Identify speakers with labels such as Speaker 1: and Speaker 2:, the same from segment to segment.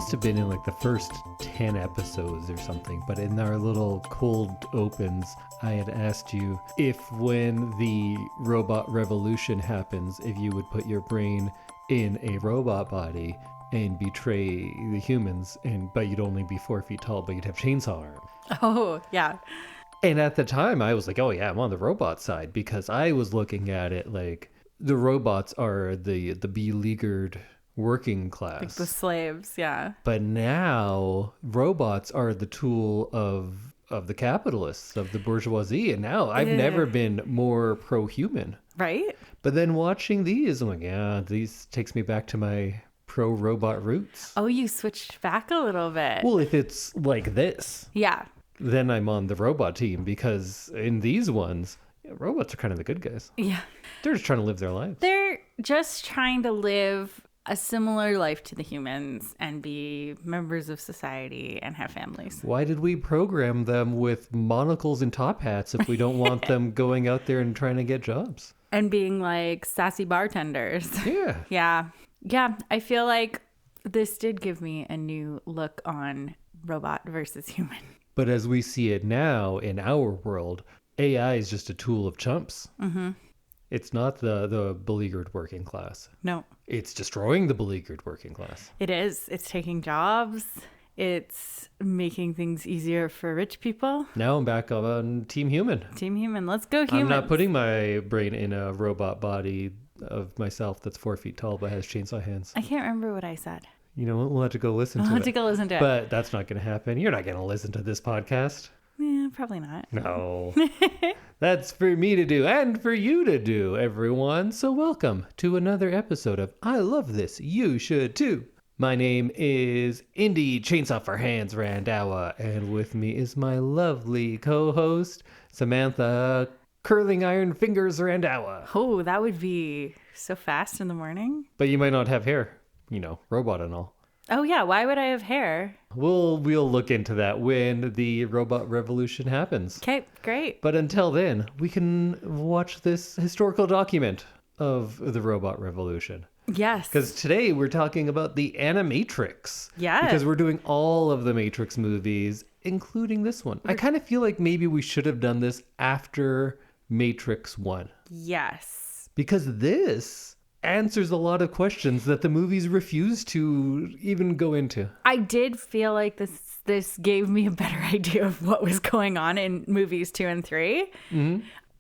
Speaker 1: must have been in like the first 10 episodes or something, but in our little cold opens, I had asked you if when the robot revolution happens, if you would put your brain in a robot body and betray the humans, but you'd only be 4 feet tall, but you'd have chainsaw arms.
Speaker 2: Oh, yeah.
Speaker 1: And at the time, I was like, oh yeah, I'm on the robot side, because I was looking at it like the robots are the beleaguered working class.
Speaker 2: Like the slaves, yeah.
Speaker 1: But now robots are the tool of the capitalists, of the bourgeoisie. And now I've never been more pro-human.
Speaker 2: Right?
Speaker 1: But then watching these, I'm like, yeah, these takes me back to my pro-robot roots.
Speaker 2: Oh, you switched back a little bit.
Speaker 1: Well, if it's like this,
Speaker 2: yeah.
Speaker 1: then I'm on the robot team, because in these ones, robots are kind of the good guys.
Speaker 2: Yeah.
Speaker 1: They're just trying to live their lives.
Speaker 2: They're just trying to live a similar life to the humans and be members of society and have families.
Speaker 1: Why did we program them with monocles and top hats if we don't want them going out there and trying to get jobs?
Speaker 2: And being like sassy bartenders.
Speaker 1: Yeah.
Speaker 2: Yeah. I feel like this did give me a new look on robot versus human.
Speaker 1: But as we see it now in our world, AI is just a tool of chumps.
Speaker 2: Mm-hmm.
Speaker 1: It's not the beleaguered working class.
Speaker 2: No.
Speaker 1: It's destroying the beleaguered working class.
Speaker 2: It is. It's taking jobs. It's making things easier for rich people.
Speaker 1: Now I'm back on Team Human.
Speaker 2: Team Human. Let's go humans.
Speaker 1: I'm not putting my brain in a robot body of myself that's 4 feet tall but has chainsaw hands.
Speaker 2: I can't remember what I said.
Speaker 1: You know what? We'll have to go listen to it.
Speaker 2: I'll have to go listen to it.
Speaker 1: But that's not going to happen. You're not going to listen to this podcast.
Speaker 2: Yeah, probably not.
Speaker 1: No. That's for me to do and for you to do, everyone. So welcome to another episode of I Love This, You Should Too. My name is Indy, Chainsaw for Hands Randhawa, and with me is my lovely co-host, Samantha, Curling Iron Fingers Randhawa.
Speaker 2: Oh, that would be so fast in the morning.
Speaker 1: But you might not have hair, robot and all.
Speaker 2: Oh yeah, why would I have hair?
Speaker 1: We'll look into that when the robot revolution happens.
Speaker 2: Okay, great.
Speaker 1: But until then, we can watch this historical document of the robot revolution.
Speaker 2: Yes.
Speaker 1: Because today we're talking about the Animatrix.
Speaker 2: Yeah.
Speaker 1: Because we're doing all of the Matrix movies, including this one. I kind of feel like maybe we should have done this after Matrix 1.
Speaker 2: Yes.
Speaker 1: Because this answers a lot of questions that the movies refuse to even go into.
Speaker 2: I did feel like this gave me a better idea of what was going on in movies 2 and 3.
Speaker 1: Mm-hmm.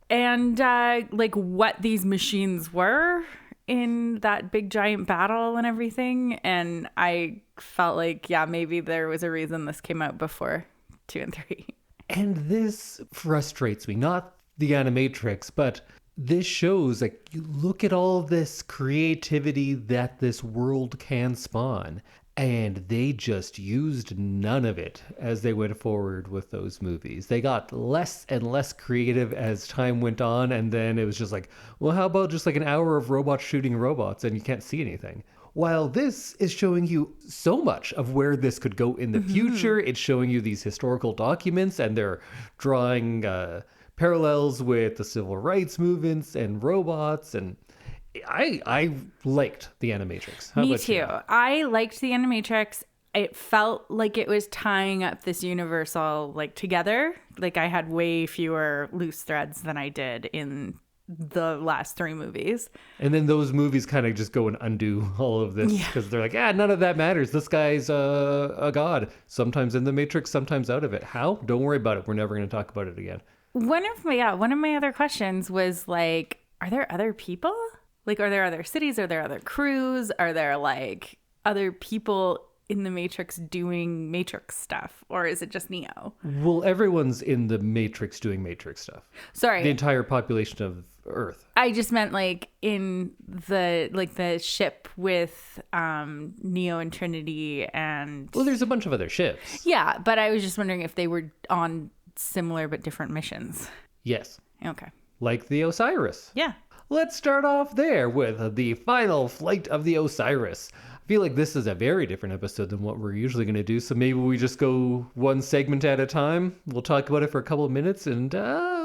Speaker 2: And like what these machines were in that big giant battle and everything. And I felt like, yeah, maybe there was a reason this came out before 2 and 3.
Speaker 1: And this frustrates me. Not the Animatrix, but this shows, like, you look at all this creativity that this world can spawn, and they just used none of it as they went forward with those movies. They got less and less creative as time went on, and then it was just like, well, how about just like an hour of robots shooting robots and you can't see anything? While this is showing you so much of where this could go in the future, it's showing you these historical documents, and they're drawing parallels with the civil rights movements and robots, and I liked the Animatrix. How
Speaker 2: Me
Speaker 1: about
Speaker 2: too.
Speaker 1: you?
Speaker 2: I liked the Animatrix. It felt like it was tying up this universe all like together. Like I had way fewer loose threads than I did in the last 3 movies.
Speaker 1: And then those movies kind of just go and undo all of this because they're like, none of that matters. This guy's a god. Sometimes in the Matrix, sometimes out of it. How? Don't worry about it. We're never going to talk about it again.
Speaker 2: One of my other questions was like, are there other people? Like, are there other cities? Are there other crews? Are there like other people in the Matrix doing Matrix stuff? Or is it just Neo?
Speaker 1: Well, everyone's in the Matrix doing Matrix stuff.
Speaker 2: Sorry.
Speaker 1: The entire population of Earth.
Speaker 2: I just meant like in the ship with Neo and Trinity and...
Speaker 1: Well, there's a bunch of other ships.
Speaker 2: Yeah, but I was just wondering if they were on similar but different missions.
Speaker 1: Yes.
Speaker 2: Okay.
Speaker 1: Like the Osiris.
Speaker 2: Yeah.
Speaker 1: Let's start off there with the final flight of the Osiris. feel like this is a very different episode than what we're usually going to do. So maybe we just go one segment at a time. We'll talk about it for a couple of minutes and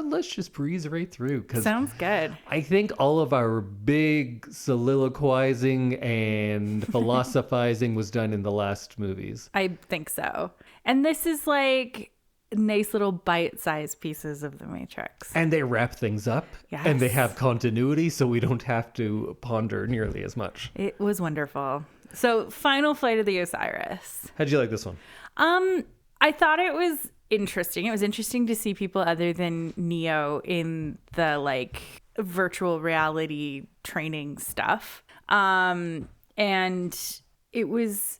Speaker 1: let's just breeze right through.
Speaker 2: Sounds good.
Speaker 1: I think all of our big soliloquizing and philosophizing was done in the last movies.
Speaker 2: I think so. And this is like nice little bite-sized pieces of the Matrix.
Speaker 1: And they wrap things up.
Speaker 2: Yes.
Speaker 1: And they have continuity, so we don't have to ponder nearly as much.
Speaker 2: It was wonderful. So, final flight of the Osiris.
Speaker 1: How'd you like this one?
Speaker 2: I thought it was interesting. It was interesting to see people other than Neo in the like virtual reality training stuff. And it was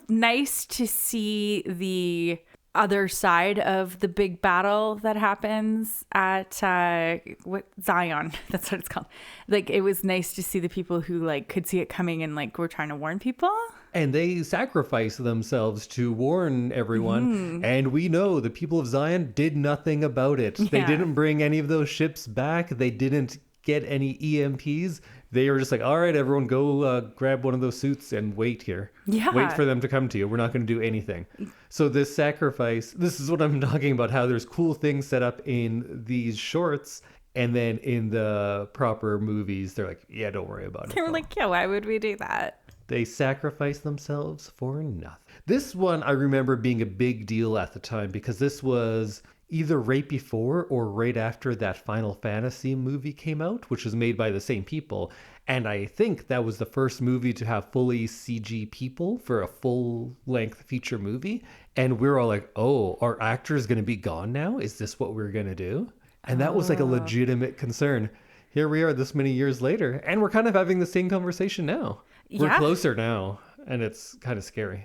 Speaker 2: nice to see the other side of the big battle that happens at Zion. That's what it's called. Like, it was nice to see the people who like could see it coming and like were trying to warn people.
Speaker 1: And they sacrifice themselves to warn everyone. And we know the people of Zion did nothing about it.
Speaker 2: Yeah.
Speaker 1: They didn't bring any of those ships back. They didn't get any EMPs. They were just like, all right, everyone go grab one of those suits and wait here.
Speaker 2: Yeah.
Speaker 1: Wait for them to come to you. We're not going to do anything. So this sacrifice, this is what I'm talking about, how there's cool things set up in these shorts. And then in the proper movies, they're like, yeah, don't worry about it.
Speaker 2: They were like, yeah, why would we do that?
Speaker 1: They sacrifice themselves for nothing. This one I remember being a big deal at the time because this was either right before or right after that Final Fantasy movie came out, which was made by the same people. And I think that was the first movie to have fully CG people for a full-length feature movie. And we're all like, oh, our actor is going to be gone now? Is this what we're going to do? And that was like a legitimate concern. Here we are this many years later, and we're kind of having the same conversation now. We're closer now, and it's kind of scary.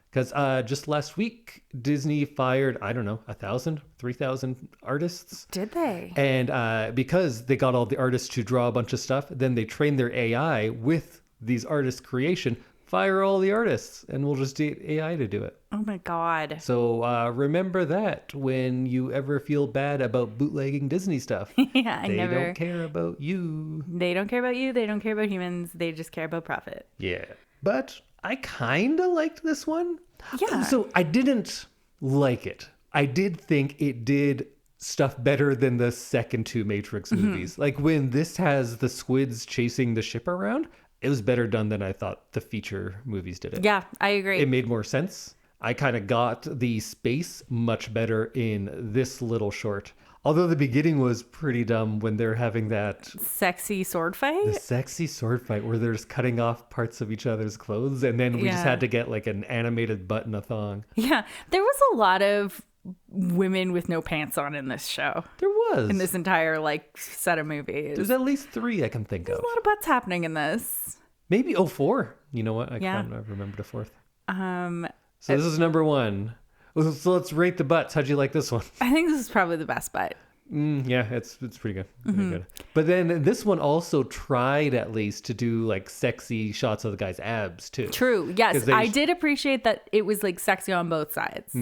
Speaker 1: Because just last week, Disney fired, I don't know, 1,000, 3,000 artists.
Speaker 2: Did they?
Speaker 1: And because they got all the artists to draw a bunch of stuff, then they trained their AI with these artists' creation. Fire all the artists, and we'll just get AI to do it.
Speaker 2: Oh my God.
Speaker 1: So remember that when you ever feel bad about bootlegging Disney stuff.
Speaker 2: Yeah,
Speaker 1: They don't care about you.
Speaker 2: They don't care about you. They don't care about humans. They just care about profit.
Speaker 1: Yeah. But I kind of liked this one.
Speaker 2: Yeah.
Speaker 1: So I didn't like it. I did think it did stuff better than the second two Matrix movies. Like when this has the squids chasing the ship around, it was better done than I thought the feature movies did it.
Speaker 2: Yeah, I agree.
Speaker 1: It made more sense. I kind of got the space much better in this little short. Although the beginning was pretty dumb when they're having that
Speaker 2: sexy sword fight.
Speaker 1: the sexy sword fight where they're just cutting off parts of each other's clothes, and then we just had to get like an animated butt and a thong.
Speaker 2: Yeah, there was a lot of women with no pants on in this show.
Speaker 1: There was.
Speaker 2: In this entire like set of movies.
Speaker 1: There's at least 3 I can think
Speaker 2: There's
Speaker 1: of.
Speaker 2: a lot of butts happening in this.
Speaker 1: Maybe 4. You know what? I can't remember the 4th. So this is number 1. So let's rate the butts. How'd you like this one?
Speaker 2: I think this is probably the best butt.
Speaker 1: Yeah, it's pretty good. Pretty good. But then this one also tried at least to do like sexy shots of the guy's abs too.
Speaker 2: True. Yes, I did appreciate that it was like sexy on both sides.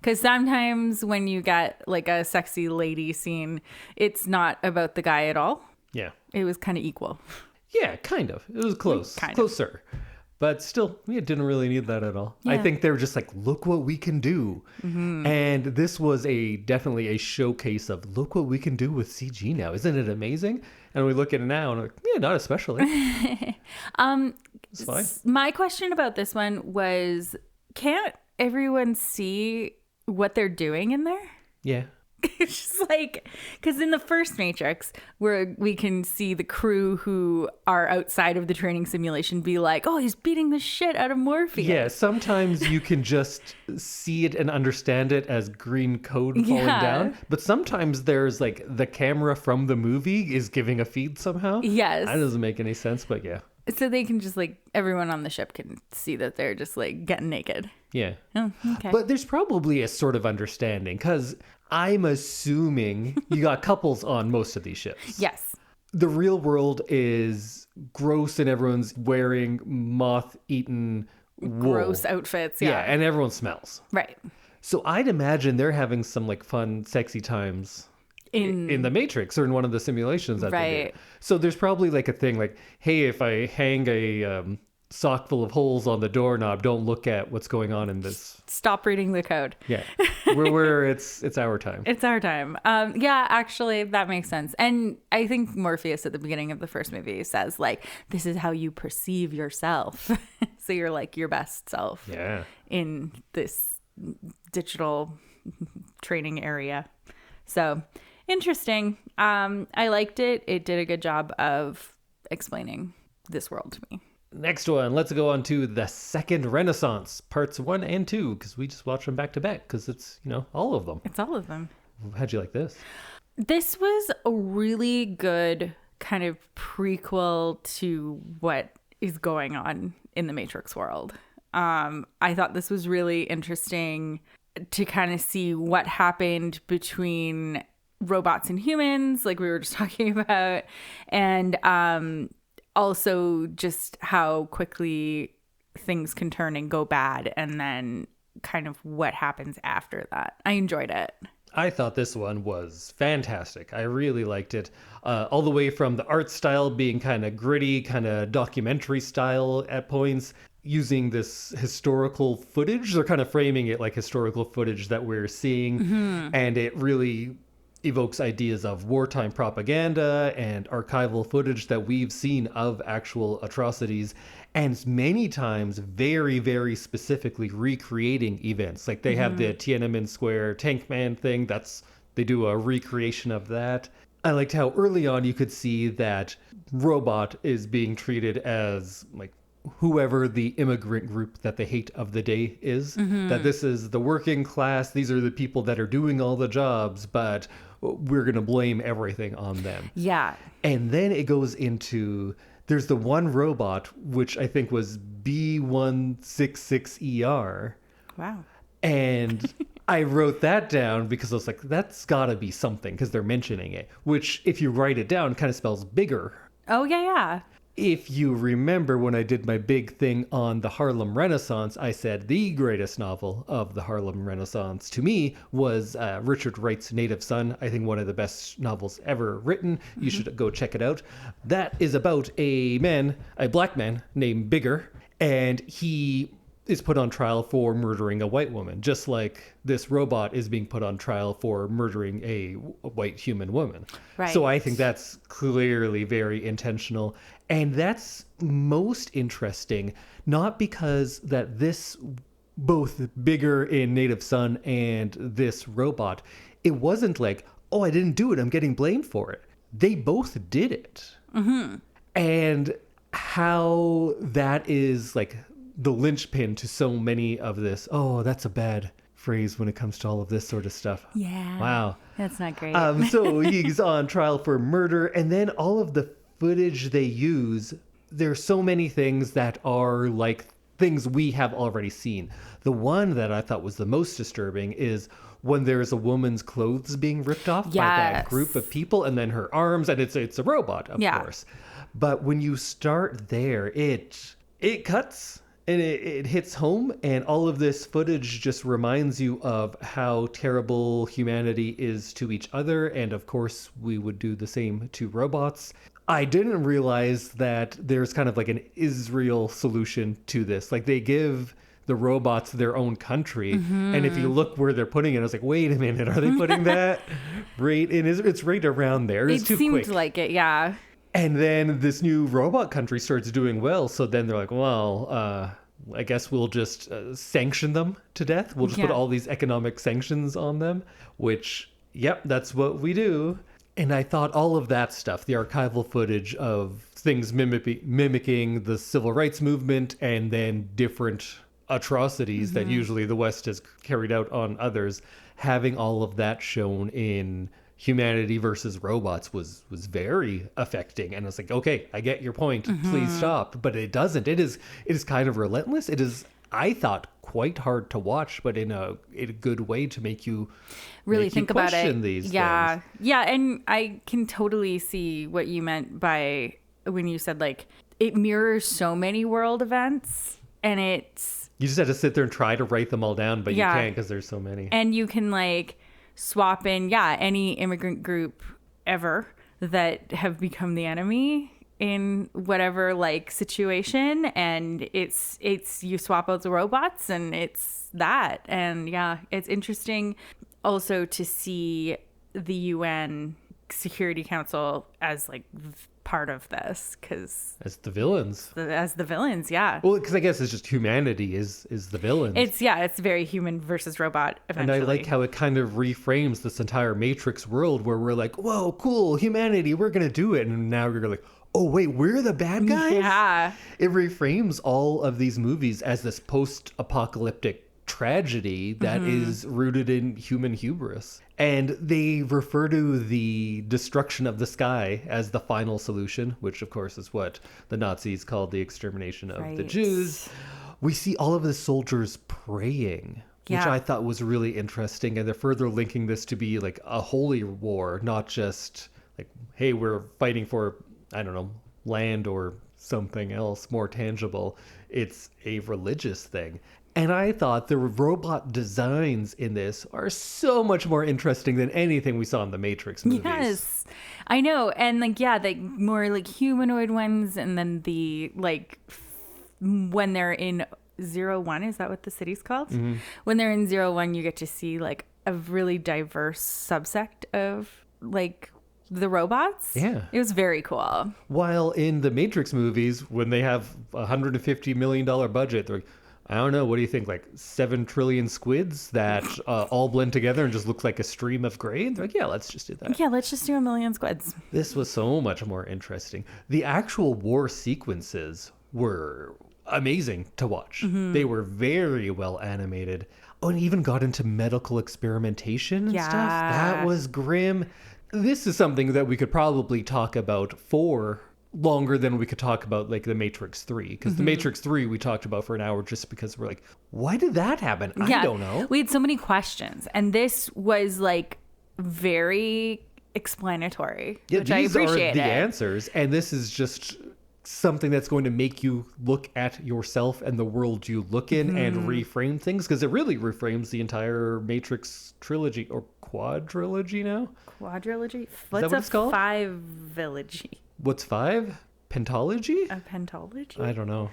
Speaker 2: Because sometimes when you get like a sexy lady scene, it's not about the guy at all.
Speaker 1: Yeah.
Speaker 2: It was kind of equal.
Speaker 1: Yeah, kind of. It was close. Closer. But still, we didn't really need that at all.
Speaker 2: Yeah.
Speaker 1: I think they were just like, look what we can do. And this was definitely a showcase of look what we can do with CG now. Isn't it amazing? And we look at it now and we're like, yeah, not especially. It's fine.
Speaker 2: My question about this one was, can't everyone see what they're doing in there?
Speaker 1: Yeah.
Speaker 2: It's just like, because in the first Matrix, where we can see the crew who are outside of the training simulation be like, oh, he's beating the shit out of Morpheus.
Speaker 1: Yeah, sometimes you can just see it and understand it as green code falling down. But sometimes there's like the camera from the movie is giving a feed somehow.
Speaker 2: Yes.
Speaker 1: That doesn't make any sense, but yeah.
Speaker 2: So they can just like, everyone on the ship can see that they're just like getting naked.
Speaker 1: Yeah.
Speaker 2: Oh, okay.
Speaker 1: But there's probably a sort of understanding because I'm assuming you got couples on most of these ships.
Speaker 2: Yes.
Speaker 1: The real world is gross and everyone's wearing moth-eaten wool.
Speaker 2: Gross outfits.
Speaker 1: Yeah, and everyone smells.
Speaker 2: Right.
Speaker 1: So I'd imagine they're having some like fun, sexy times in the Matrix or in one of the simulations that they do. So there's probably like a thing like, hey, if I hang a sock full of holes on the doorknob. Don't look at what's going on in this.
Speaker 2: Stop reading the code.
Speaker 1: Yeah, it's our time.
Speaker 2: It's our time. Yeah, actually, that makes sense. And I think Morpheus at the beginning of the first movie says, like, this is how you perceive yourself. So you're like your best self.
Speaker 1: Yeah.
Speaker 2: In this digital training area. So interesting. I liked it. It did a good job of explaining this world to me.
Speaker 1: Next one, let's go on to The Second Renaissance, parts 1 and 2, because we just watched them back to back, because it's, all of them.
Speaker 2: It's all of them.
Speaker 1: How'd you like this?
Speaker 2: This was a really good kind of prequel to what is going on in the Matrix world. I thought this was really interesting to kind of see what happened between robots and humans, like we were just talking about, and also just how quickly things can turn and go bad, and then kind of what happens after that. I enjoyed it.
Speaker 1: I thought this one was fantastic. I really liked it. All the way from the art style being kind of gritty, kind of documentary style at points, using this historical footage. They're kind of framing it like historical footage that we're seeing. Mm-hmm. And it really evokes ideas of wartime propaganda and archival footage that we've seen of actual atrocities, and many times very, very specifically recreating events. Like they have the Tiananmen Square Tank Man thing. They do a recreation of that. I liked how early on you could see that robot is being treated as like whoever the immigrant group that the hate of the day is, that this is the working class. These are the people that are doing all the jobs, but we're going to blame everything on them.
Speaker 2: Yeah.
Speaker 1: And then it goes into, there's the one robot, which I think was B166ER.
Speaker 2: Wow.
Speaker 1: And I wrote that down because I was like, that's got to be something, because they're mentioning it, which if you write it down kind of spells bigger.
Speaker 2: Oh, yeah.
Speaker 1: If you remember when I did my big thing on the Harlem Renaissance, I said the greatest novel of the Harlem Renaissance to me was Richard Wright's Native Son. I think one of the best novels ever written. You should go check it out. That is about a black man named Bigger, and he is put on trial for murdering a white woman, just like this robot is being put on trial for murdering a white human woman.
Speaker 2: Right.
Speaker 1: So I think that's clearly very intentional. And that's most interesting, not because that this, both Bigger in Native Son and this robot, it wasn't like, oh, I didn't do it, I'm getting blamed for it. They both did it. Mm-hmm. And how that is like the linchpin to so many of this. Oh, that's a bad phrase when it comes to all of this sort of stuff.
Speaker 2: Yeah.
Speaker 1: Wow.
Speaker 2: That's not great.
Speaker 1: So he's on trial for murder, and then all of the footage they use, there's so many things that are like things we have already seen. The one that I thought was the most disturbing is when there's a woman's clothes being ripped off by that group of people, and then her arms, and it's a robot, of course. But when you start there, it cuts. And it hits home, and all of this footage just reminds you of how terrible humanity is to each other. And of course, we would do the same to robots. I didn't realize that there's kind of like an Israel solution to this. Like they give the robots their own country. And if you look where they're putting it, I was like, wait a minute, are they putting that right in Israel? It's right around there. It's too quick.
Speaker 2: It seemed like it, yeah.
Speaker 1: And then this new robot country starts doing well. So then they're like, well, I guess we'll just sanction them to death. We'll just put all these economic sanctions on them, which, yep, that's what we do. And I thought all of that stuff, the archival footage of things mimicking the civil rights movement and then different atrocities that usually the West has carried out on others, having all of that shown in humanity versus robots was very affecting. And it's like, okay, I get your point. Please stop. But it doesn't. It is kind of relentless. It is, I thought, quite hard to watch, but in a good way to make you
Speaker 2: really think about it.
Speaker 1: These
Speaker 2: yeah.
Speaker 1: things.
Speaker 2: Yeah. And I can totally see what you meant by when you said like it mirrors so many world events, and it's,
Speaker 1: you just have to sit there and try to write them all down, but you can't because there's so many.
Speaker 2: And you can like swap in, any immigrant group ever that have become the enemy in whatever like situation, and it's you swap out the robots and it's that. And yeah, it's interesting also to see the UN Security Council as like part of this, because
Speaker 1: as the villains.
Speaker 2: Yeah.
Speaker 1: Well, because I guess it's just humanity is the villain.
Speaker 2: It's very human versus robot eventually.
Speaker 1: And I like how it kind of reframes this entire Matrix world where we're like, whoa, cool, humanity, we're gonna do it, and now you're like, oh wait, we're the bad guys?
Speaker 2: Yeah.
Speaker 1: It reframes all of these movies as this post-apocalyptic tragedy that is rooted in human hubris. And they refer to the destruction of the sky as the final solution, which of course is what the Nazis called the extermination of the Jews. We see all of the soldiers praying, which I thought was really interesting. And they're further linking this to be like a holy war, not just like, hey, we're fighting for, I don't know, land or something else more tangible. It's a religious thing. And I thought the robot designs in this are so much more interesting than anything we saw in the Matrix movies.
Speaker 2: Yes, I know. And like, yeah, the more like humanoid ones, and then the like when they're in 01, is that what the city's called? Mm-hmm. When they're in 01, you get to see like a really diverse subsect of like the robots.
Speaker 1: Yeah.
Speaker 2: It was very cool.
Speaker 1: While in the Matrix movies, when they have $150 million budget, they're like, I don't know, what do you think, like 7 trillion squids that all blend together and just look like a stream of gray? And they're like, yeah, let's just do that.
Speaker 2: Yeah, let's just do 1 million squids.
Speaker 1: This was so much more interesting. The actual war sequences were amazing to watch. Mm-hmm. They were very well animated. Oh, and even got into medical experimentation and stuff. That was grim. This is something that we could probably talk about for longer than we could talk about like the Matrix 3, because the Matrix 3 we talked about for an hour just because we're like, why did that happen? I don't know.
Speaker 2: We had so many questions, and this was like very explanatory, which I appreciate.
Speaker 1: These are the answers, and this is just something that's going to make you look at yourself and the world you look in and reframe things, because it really reframes the entire Matrix trilogy, or quadrilogy now?
Speaker 2: Quadrilogy?
Speaker 1: What's that what it's called?
Speaker 2: Five-vilogy.
Speaker 1: What's 5? Pentology?
Speaker 2: A pentology?
Speaker 1: I don't know.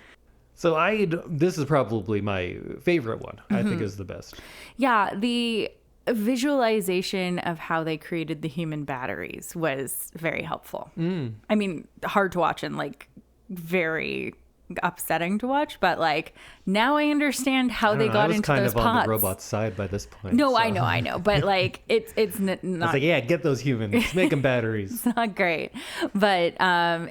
Speaker 1: So this is probably my favorite one. I think is the best.
Speaker 2: Yeah, the visualization of how they created the human batteries was very helpful. I mean, hard to watch and like very upsetting to watch, but like now I understand how they got into those pods. I was kind of on
Speaker 1: the robot's side by this point.
Speaker 2: No, so. I know, but like it's not.
Speaker 1: I was like, yeah, get those humans, make them batteries.
Speaker 2: It's not great, but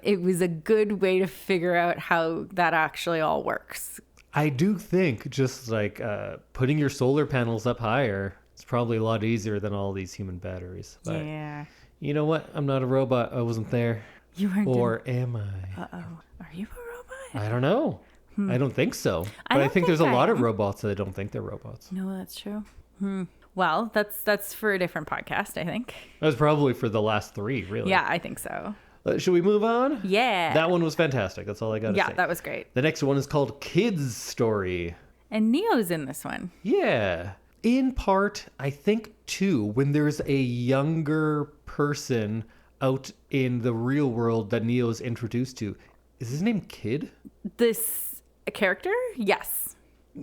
Speaker 2: it was a good way to figure out how that actually all works.
Speaker 1: I do think just like putting your solar panels up higher, it's probably a lot easier than all these human batteries. But
Speaker 2: yeah.
Speaker 1: You know what? I'm not a robot. I wasn't there.
Speaker 2: You weren't.
Speaker 1: Or am I?
Speaker 2: Are you a robot?
Speaker 1: I don't know. I don't think so. But I think there's a lot of robots that don't think they're robots.
Speaker 2: No, that's true. Well, that's for a different podcast, I think.
Speaker 1: That was probably for the last 3, really.
Speaker 2: Yeah, I think so.
Speaker 1: Should we move on?
Speaker 2: Yeah.
Speaker 1: That one was fantastic. That's all I got to say.
Speaker 2: Yeah, that was great.
Speaker 1: The next one is called Kids Story.
Speaker 2: And Neo's in this one.
Speaker 1: Yeah. In part, I think, too, when there's a younger person out in the real world that Neo's introduced to. Is his name Kid?
Speaker 2: This character? Yes.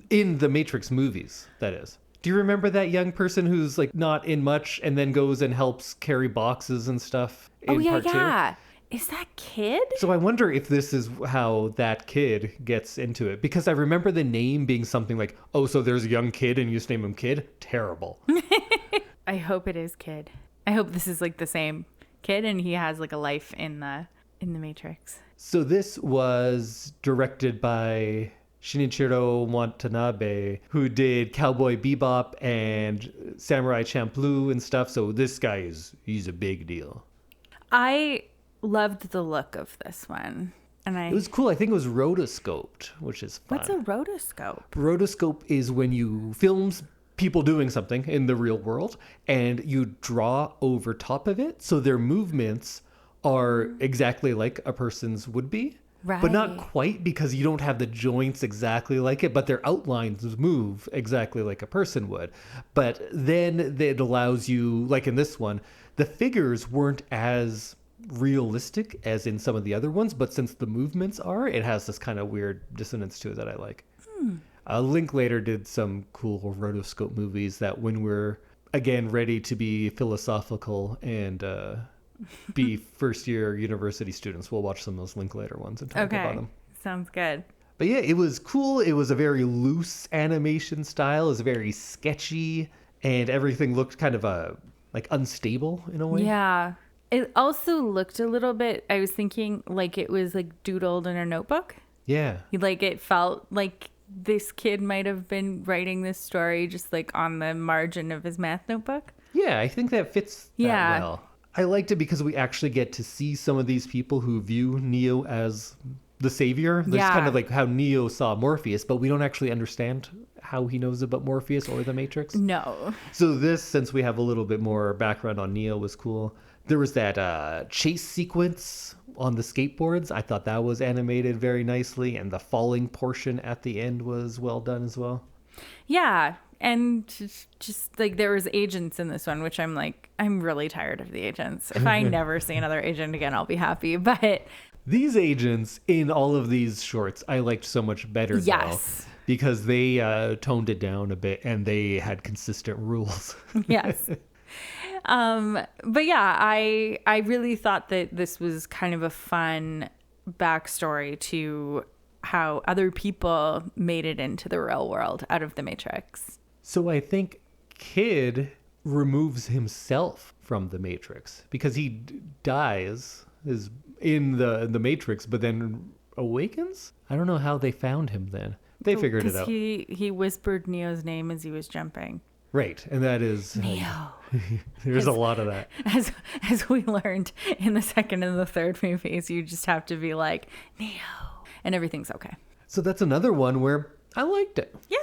Speaker 1: In the Matrix movies, that is. Do you remember that young person who's like not in much and then goes and helps carry boxes and stuff in part 2?
Speaker 2: Yeah. Is that Kid?
Speaker 1: So I wonder if this is how that kid gets into it. Because I remember the name being something like, oh, so there's a young kid and you just name him Kid? Terrible.
Speaker 2: I hope it is Kid. I hope this is like the same kid and he has like a life in the Matrix.
Speaker 1: So this was directed by Shinichiro Watanabe, who did Cowboy Bebop and Samurai Champloo and stuff. So this guy he's a big deal.
Speaker 2: I loved the look of this one. It
Speaker 1: was cool. I think it was rotoscoped, which is fun.
Speaker 2: What's a rotoscope?
Speaker 1: Rotoscope is when you film people doing something in the real world and you draw over top of it. So their movements are exactly like a person's would be.
Speaker 2: Right.
Speaker 1: But not quite, because you don't have the joints exactly like it, but their outlines move exactly like a person would. But then it allows you, like in this one, the figures weren't as realistic as in some of the other ones, but since the movements are, it has this kind of weird dissonance to it that I like. Linklater did some cool rotoscope movies that when we're, again, ready to be philosophical and be first-year university students, we'll watch some of those Linklater ones and talk about them.
Speaker 2: Sounds good.
Speaker 1: But yeah, it was cool. It was a very loose animation style. It was very sketchy, and everything looked kind of like unstable in a way.
Speaker 2: Yeah. It also looked a little bit, I was thinking like it was like doodled in a notebook.
Speaker 1: Yeah.
Speaker 2: Like it felt like this kid might have been writing this story just like on the margin of his math notebook.
Speaker 1: Yeah, I think that fits that well. I liked it because we actually get to see some of these people who view Neo as the savior. That's kind of like how Neo saw Morpheus, but we don't actually understand how he knows about Morpheus or the Matrix.
Speaker 2: No.
Speaker 1: So this, since we have a little bit more background on Neo, was cool. There was that chase sequence on the skateboards. I thought that was animated very nicely, and the falling portion at the end was well done as well.
Speaker 2: Yeah, and just like there was agents in this one, which I'm like, I'm really tired of the agents. If I never see another agent again, I'll be happy. But
Speaker 1: these agents in all of these shorts, I liked so much better now because they toned it down a bit and they had consistent rules.
Speaker 2: Yes. But yeah, I really thought that this was kind of a fun backstory to how other people made it into the real world out of the Matrix.
Speaker 1: So I think Kid removes himself from the Matrix because he dies is in the Matrix, but then awakens. I don't know how they found him then. They figured it out.
Speaker 2: He whispered Neo's name as he was jumping.
Speaker 1: Right, and that is
Speaker 2: Neo.
Speaker 1: There's a lot of that.
Speaker 2: As we learned in the second and the third movies, you just have to be like, Neo, and everything's okay.
Speaker 1: So that's another one where I liked it.
Speaker 2: Yeah.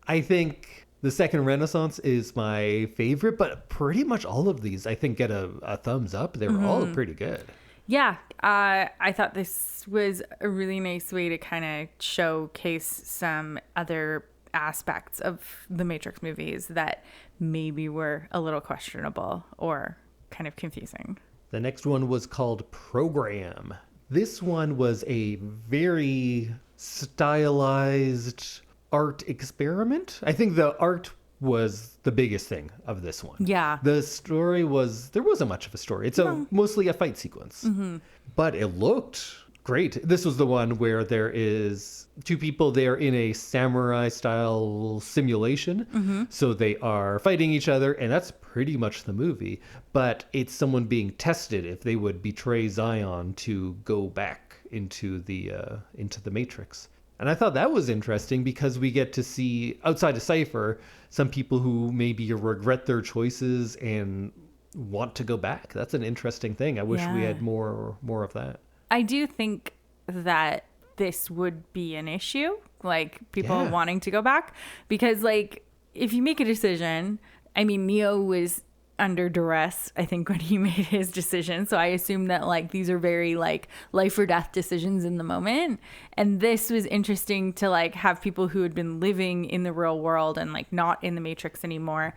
Speaker 1: I think the second Renaissance is my favorite, but pretty much all of these I think get a thumbs up. They were all pretty good.
Speaker 2: Yeah, I thought this was a really nice way to kind of showcase some other aspects of the Matrix movies that maybe were a little questionable or kind of confusing.
Speaker 1: The next one was called Program. This one was a very stylized art experiment. I think the art was the biggest thing of this one.
Speaker 2: Yeah.
Speaker 1: The story there wasn't much of a story. It's mostly a fight sequence. But it looked great. This was the one where there is two people there in a samurai style simulation. So they are fighting each other, and that's pretty much the movie. But it's someone being tested if they would betray Zion to go back into the Matrix. And I thought that was interesting because we get to see, outside of Cypher, some people who maybe regret their choices and want to go back. That's an interesting thing. I wish we had more of that.
Speaker 2: I do think that this would be an issue, like people wanting to go back, because like if you make a decision, I mean, Neo was under duress, I think, when he made his decision. So I assume that like these are very like life or death decisions in the moment. And this was interesting to like have people who had been living in the real world and like not in the Matrix anymore.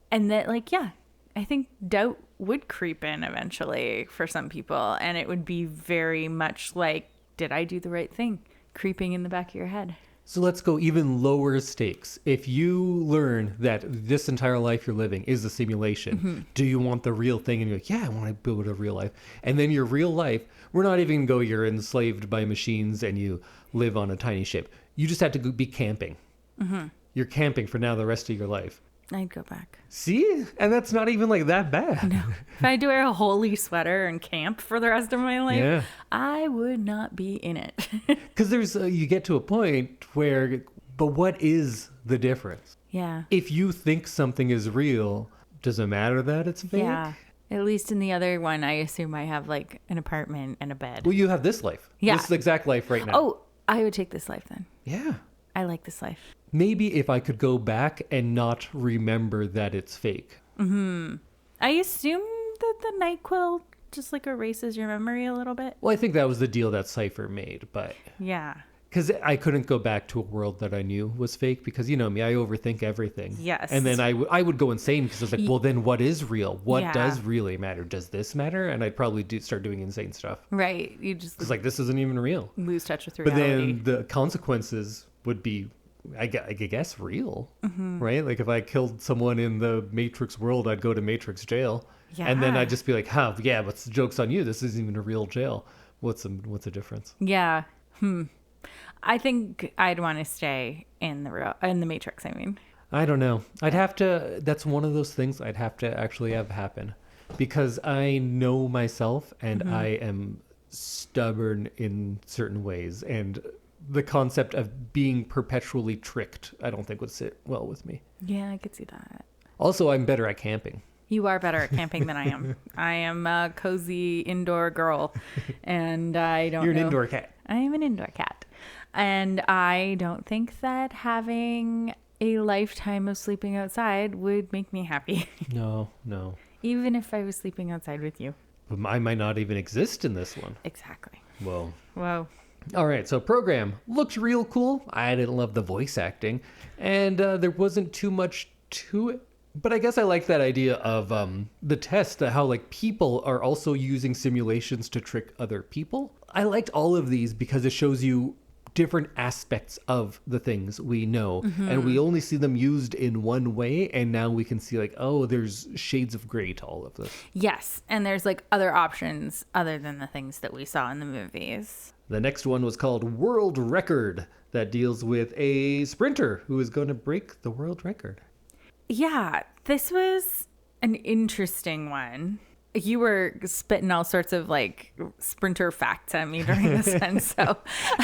Speaker 2: And that like, yeah, I think doubt would creep in eventually for some people. And it would be very much like, did I do the right thing? Creeping in the back of your head.
Speaker 1: So let's go even lower stakes. If you learn that this entire life you're living is a simulation, do you want the real thing? And you're like, yeah, I want to build a real life. And then your real life, we're not even going to go, you're enslaved by machines and you live on a tiny ship. You just have to be camping. You're camping for now the rest of your life.
Speaker 2: I'd go back.
Speaker 1: See? And that's not even like that bad.
Speaker 2: No. If I had to wear a holy sweater and camp for the rest of my life, I would not be in it.
Speaker 1: Because there's you get to a point where, but what is the difference?
Speaker 2: Yeah.
Speaker 1: If you think something is real, does it matter that it's fake?
Speaker 2: Yeah. At least in the other one, I assume I have like an apartment and a bed.
Speaker 1: Well, you have this life.
Speaker 2: Yeah.
Speaker 1: This exact life right now.
Speaker 2: Oh, I would take this life then.
Speaker 1: Yeah.
Speaker 2: I like this life.
Speaker 1: Maybe if I could go back and not remember that it's fake.
Speaker 2: I assume that the NyQuil just like erases your memory a little bit.
Speaker 1: Well, I think that was the deal that Cypher made, but...
Speaker 2: Yeah.
Speaker 1: Because I couldn't go back to a world that I knew was fake because, you know me, I overthink everything.
Speaker 2: Yes.
Speaker 1: And then I would go insane because I was like, well, then what is real? What
Speaker 2: Yeah.
Speaker 1: does really matter? Does this matter? And I'd probably start doing insane stuff.
Speaker 2: Right. You just
Speaker 1: It's like, this isn't even real.
Speaker 2: lose touch with
Speaker 1: But
Speaker 2: reality.
Speaker 1: then the consequences would be, I guess, real, right? Like if I killed someone in the Matrix world, I'd go to Matrix jail. And then
Speaker 2: Yeah.
Speaker 1: I'd just be like, yeah, but the joke's on you. This isn't even a real jail. What's the difference?
Speaker 2: Yeah. I think I'd want to stay in the Matrix, I mean.
Speaker 1: I don't know. That's one of those things I'd have to actually have happen because I know myself and I am stubborn in certain ways. And the concept of being perpetually tricked, I don't think would sit well with me.
Speaker 2: Yeah, I could see that.
Speaker 1: Also, I'm better at camping.
Speaker 2: You are better at camping than I am. I am a cozy indoor girl, and I don't
Speaker 1: You're an
Speaker 2: know.
Speaker 1: indoor cat.
Speaker 2: I am an indoor cat. And I don't think that having a lifetime of sleeping outside would make me happy,
Speaker 1: No.
Speaker 2: even if I was sleeping outside with you.
Speaker 1: I might not even exist in this one.
Speaker 2: Exactly.
Speaker 1: Whoa.
Speaker 2: Whoa.
Speaker 1: All right, so program looked real cool. I didn't love the voice acting, and there wasn't too much to it. But I guess I like that idea of the test, how like people are also using simulations to trick other people. I liked all of these because it shows you different aspects of the things we know, and we only see them used in one way, and now we can see like, oh, there's shades of gray to all of this.
Speaker 2: Yes, and there's like other options other than the things that we saw in the movies.
Speaker 1: The next one was called World Record, that deals with a sprinter who is going to break the world record.
Speaker 2: Yeah, this was an interesting one. You were spitting all sorts of like sprinter facts at me during this one, so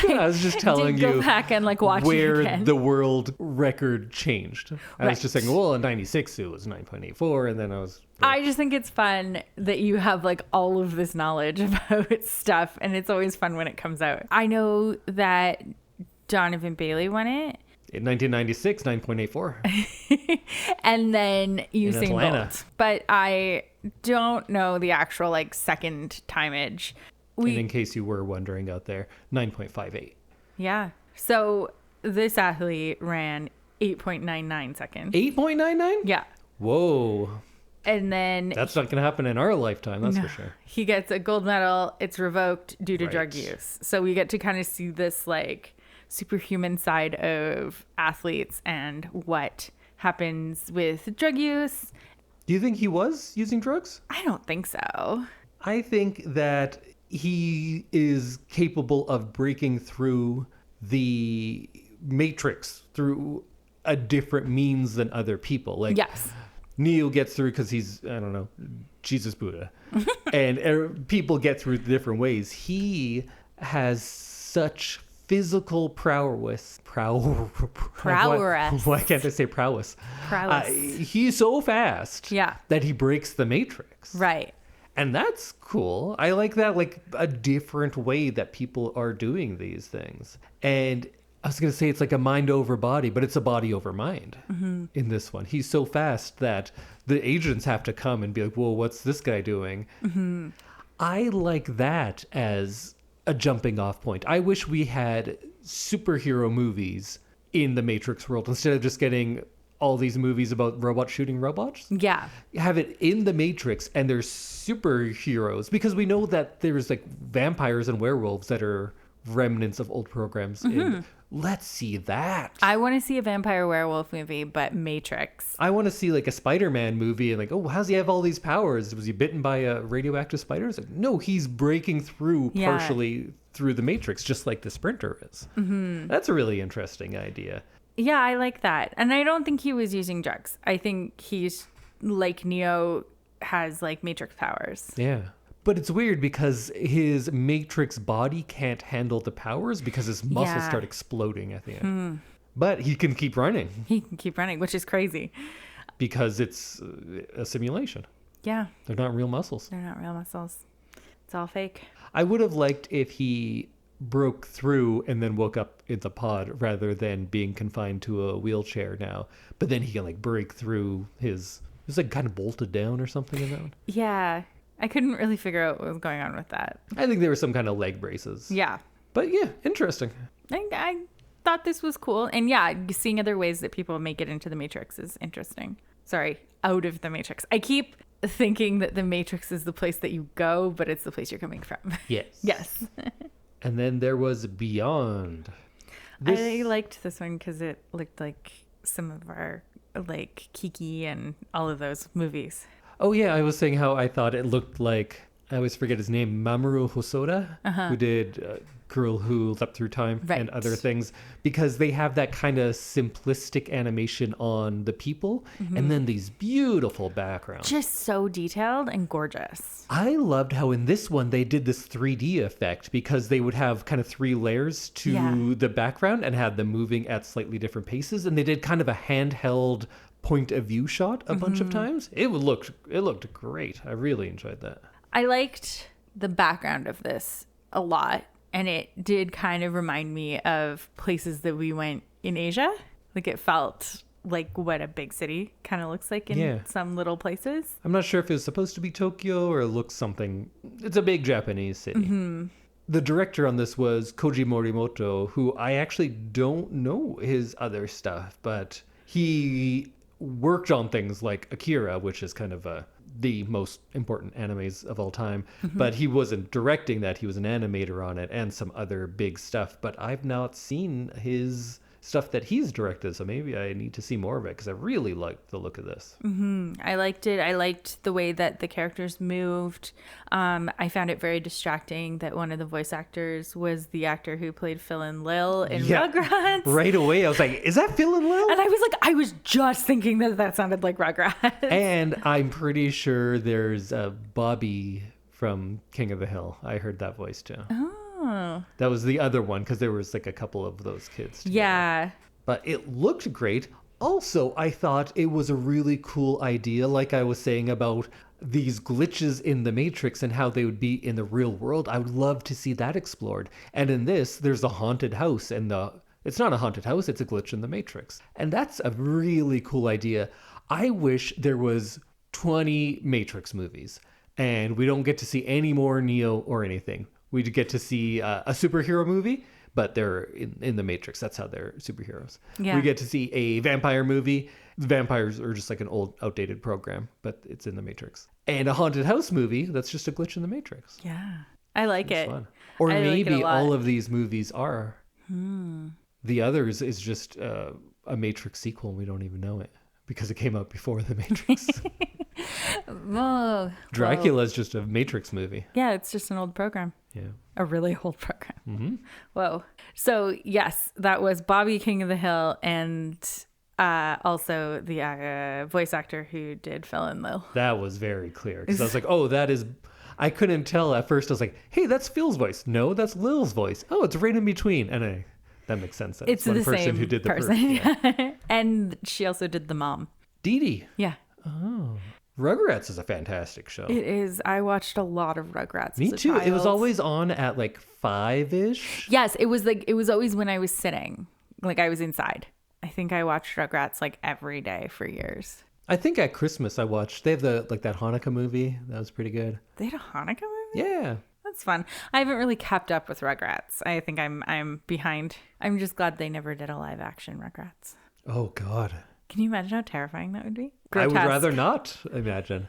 Speaker 1: I was just telling
Speaker 2: did go
Speaker 1: you
Speaker 2: back and like watch it
Speaker 1: where
Speaker 2: again.
Speaker 1: the world record changed. I was
Speaker 2: Right.
Speaker 1: just saying, well, in 96 it was 9.84, and then I was...
Speaker 2: I just think it's fun that you have like all of this knowledge about stuff, and it's always fun when it comes out. I know that Donovan Bailey won it,
Speaker 1: In 1996, 9.84.
Speaker 2: and then Usain
Speaker 1: Atlanta.
Speaker 2: Bolt. But I don't know the actual like second timeage.
Speaker 1: And in case you were wondering out there, 9.58.
Speaker 2: Yeah. So this athlete ran 8.99 seconds.
Speaker 1: 8.99?
Speaker 2: Yeah.
Speaker 1: Whoa.
Speaker 2: And then
Speaker 1: That's not going to happen in our lifetime, that's for sure.
Speaker 2: he gets a gold medal. It's revoked due to
Speaker 1: Right.
Speaker 2: drug use. So we get to kind of see this like superhuman side of athletes and what happens with drug use.
Speaker 1: Do you think he was using drugs?
Speaker 2: I don't think so.
Speaker 1: I think that he is capable of breaking through the matrix through a different means than other people. Like
Speaker 2: Yes.
Speaker 1: Neo gets through because he's, I don't know, Jesus Buddha. And people get through different ways. He has such physical prowess.
Speaker 2: Prowess.
Speaker 1: Why can't I say prowess?
Speaker 2: Prowess.
Speaker 1: He's so fast
Speaker 2: Yeah.
Speaker 1: that he breaks the matrix.
Speaker 2: Right.
Speaker 1: And that's cool. I like that, like a different way that people are doing these things. And I was going to say it's like a mind over body, but it's a body over mind in this one. He's so fast that the agents have to come and be like, whoa, what's this guy doing? I like that as a jumping off point. I wish we had superhero movies in the Matrix world instead of just getting all these movies about robots shooting robots.
Speaker 2: Yeah.
Speaker 1: Have it in the Matrix and there's superheroes, because we know that there's like vampires and werewolves that are remnants of old programs. And let's see that.
Speaker 2: I want to see a vampire werewolf movie, but Matrix.
Speaker 1: I want to see like a Spider-Man movie and like, oh, how's he have all these powers? Was he bitten by a radioactive spider? It's like, no, he's breaking through
Speaker 2: Yeah.
Speaker 1: partially through the Matrix, just like the Sprinter is. That's a really interesting idea.
Speaker 2: Yeah, I like that. And I don't think he was using drugs. I think he's like Neo has like Matrix powers.
Speaker 1: Yeah. But it's weird because his Matrix body can't handle the powers because his muscles
Speaker 2: Yeah.
Speaker 1: start exploding at the end. But he can keep running
Speaker 2: He can keep running, which is crazy.
Speaker 1: because it's a simulation.
Speaker 2: Yeah,
Speaker 1: They're not real muscles.
Speaker 2: they're not real muscles. It's all fake.
Speaker 1: I would have liked if he broke through and then woke up in the pod rather than being confined to a wheelchair now. But then he can like break through his... It was like kind of bolted down or something in that one.
Speaker 2: Yeah, I couldn't really figure out what was going on with that.
Speaker 1: I think there were some kind of leg braces.
Speaker 2: Yeah.
Speaker 1: But yeah, interesting.
Speaker 2: I thought this was cool. And yeah, seeing other ways that people make it into the Matrix is interesting. Sorry, out of the Matrix. I keep thinking that the Matrix is the place that you go, but it's the place you're coming from.
Speaker 1: Yes.
Speaker 2: Yes.
Speaker 1: And then there was Beyond.
Speaker 2: I liked this one because it looked like some of our, like, Kiki and all of those movies.
Speaker 1: Oh, yeah, I was saying how I thought it looked like, I always forget his name, Mamoru Hosoda, who did Girl Who Leapt Through Time and other things, because they have that kind of simplistic animation on the people and then these beautiful backgrounds.
Speaker 2: Just so detailed and gorgeous.
Speaker 1: I loved how in this one they did this 3D effect because they would have kind of 3 layers to the background and had them moving at slightly different paces. And they did kind of a handheld point of view shot a bunch of times. It looked great. I really enjoyed that.
Speaker 2: I liked the background of this a lot, and it did kind of remind me of places that we went in Asia. Like, it felt like what a big city kind of looks like in some little places.
Speaker 1: I'm not sure if it was supposed to be Tokyo or it looks something. It's a big Japanese city. The director on this was Koji Morimoto, who I actually don't know his other stuff, but he worked on things like Akira, which is kind of the most important animes of all time. But he wasn't directing that. He was an animator on it and some other big stuff. But I've not seen his stuff that he's directed, so maybe I need to see more of it because I really liked the look of this.
Speaker 2: I liked it. I liked the way that the characters moved. I found it very distracting that one of the voice actors was the actor who played Phil and Lil in Rugrats.
Speaker 1: Right away, I was like, is that Phil and Lil?
Speaker 2: And I was just thinking that sounded like Rugrats.
Speaker 1: And I'm pretty sure there's Bobby from King of the Hill. I heard that voice too.
Speaker 2: Oh.
Speaker 1: That was the other one because there was like a couple of those kids together.
Speaker 2: Yeah.
Speaker 1: But it looked great. Also, I thought it was a really cool idea, like I was saying about these glitches in the Matrix and how they would be in the real world. I would love to see that explored. And in this, there's a haunted house, and it's not a haunted house, it's a glitch in the Matrix. And that's a really cool idea. I wish there was 20 Matrix movies, and we don't get to see any more Neo or anything. We get to see a superhero movie, but they're in the Matrix. That's how they're superheroes.
Speaker 2: Yeah.
Speaker 1: We get to see a vampire movie. The vampires are just like an old, outdated program, but it's in the Matrix. And a haunted house movie that's just a glitch in the Matrix.
Speaker 2: Yeah. I like it.
Speaker 1: Fun. Or
Speaker 2: I
Speaker 1: maybe
Speaker 2: like it a lot.
Speaker 1: all of these movies are. The others is just a Matrix sequel and we don't even know it because it came out before the Matrix. Dracula is just a Matrix movie.
Speaker 2: Yeah, it's just an old program.
Speaker 1: Yeah.
Speaker 2: A really old program. Whoa. So, yes, that was Bobby King of the Hill and also the voice actor who did Phil and Lil.
Speaker 1: That was very clear because I was like, oh, that is... I couldn't tell at first. I was like, hey, that's Phil's voice. No, that's Lil's voice. Oh, it's right in between. And that makes sense. It's one
Speaker 2: the
Speaker 1: person
Speaker 2: same
Speaker 1: who did the
Speaker 2: person.
Speaker 1: Yeah.
Speaker 2: And she also did the mom.
Speaker 1: Dee Dee.
Speaker 2: Yeah.
Speaker 1: Oh. Rugrats is a fantastic show.
Speaker 2: It is. I watched a lot of Rugrats.
Speaker 1: Me
Speaker 2: as a
Speaker 1: too.
Speaker 2: child.
Speaker 1: It was always on at like 5-ish.
Speaker 2: Yes, it was always when I was sitting. Like I was inside. I think I watched Rugrats like every day for years.
Speaker 1: I think at Christmas I watched. They have that Hanukkah movie. That was pretty good.
Speaker 2: They had a Hanukkah movie?
Speaker 1: Yeah.
Speaker 2: That's fun. I haven't really kept up with Rugrats. I think I'm behind. I'm just glad they never did a live action Rugrats.
Speaker 1: Oh God.
Speaker 2: Can you imagine how terrifying that would be?
Speaker 1: Grotesque. I would rather
Speaker 2: Grotesque.
Speaker 1: not imagine.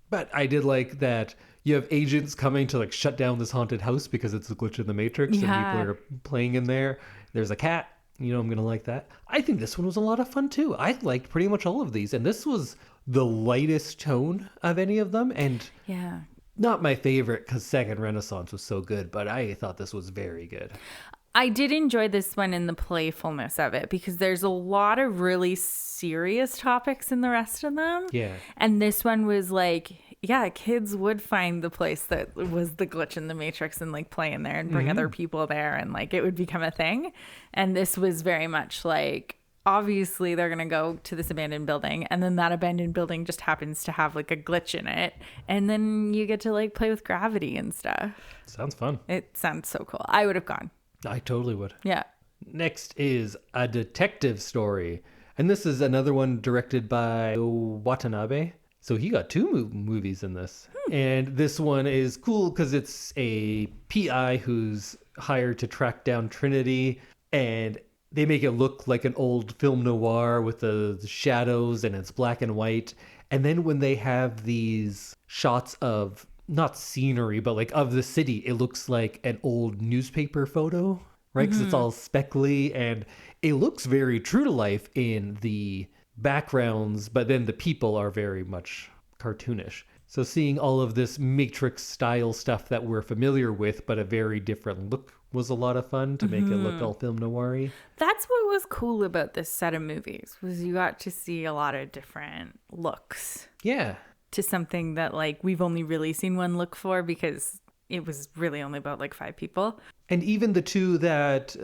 Speaker 1: But I did like that you have agents coming to like shut down this haunted house because it's a glitch in the Matrix and people are playing in there. There's a cat. You know, I'm going to like that. I think this one was a lot of fun too. I liked pretty much all of these. And this was the lightest tone of any of them. And
Speaker 2: Yeah.
Speaker 1: not my favorite because Second Renaissance was so good, but I thought this was very good.
Speaker 2: I did enjoy this one in the playfulness of it because there's a lot of really serious topics in the rest of them.
Speaker 1: Yeah.
Speaker 2: And this one was like, yeah, kids would find the place that was the glitch in the Matrix and like play in there and bring other people there and like it would become a thing. And this was very much like, obviously they're going to go to this abandoned building and then that abandoned building just happens to have like a glitch in it. And then you get to like play with gravity and stuff.
Speaker 1: Sounds fun.
Speaker 2: It sounds so cool. I would have gone.
Speaker 1: I totally would.
Speaker 2: Yeah.
Speaker 1: Next is A Detective Story. And this is another one directed by Watanabe. So he got 2 movies in this. And this one is cool because it's a PI who's hired to track down Trinity. and they make it look like an old film noir with the shadows, and it's black and white. And then when they have these shots of not scenery, but like of the city, it looks like an old newspaper photo, right? Because it's all speckly, and it looks very true to life in the backgrounds, but then the people are very much cartoonish. So seeing all of this Matrix style stuff that we're familiar with, but a very different look, was a lot of fun to make it look all film noir-y.
Speaker 2: That's what was cool about this set of movies, was you got to see a lot of different looks.
Speaker 1: Yeah.
Speaker 2: To something that like we've only really seen one look for, because it was really only about like 5 people.
Speaker 1: And even the two that